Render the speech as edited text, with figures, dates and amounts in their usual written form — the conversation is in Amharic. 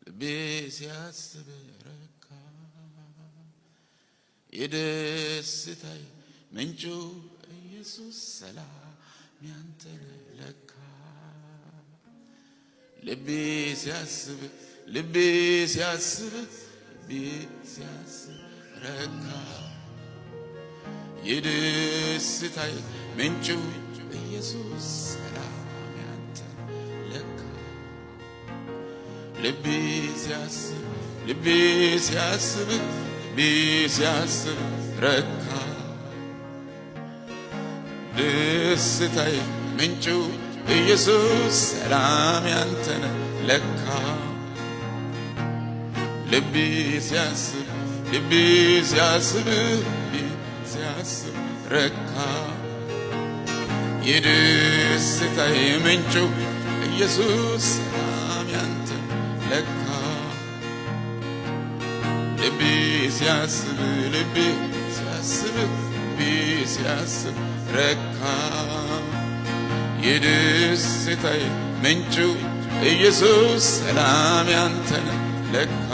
ልቤ ሲያስብ ረካ የደስታዬ ምንጩ ኢየሱስ ሰላም ያንተ ለካ ልቤ ሲያስብ ረካ የደስታዬ ምንጩ ኢየሱስ ሰላም ያንተ ለካ ልቤ ሲያስብ ረካ ደስታዬ ምንጩ ኢየሱስ ሰላም ያንተ ለካ ልቤ ሲያስብ ረካ የደስታዬ ምንጩ ኢየሱስ ሰላም ያንተ ለካ ልቤ ሲያስብ ረካ የደስታዬ ምንጩ ኢየሱስ ሰላም ያንተ ለካ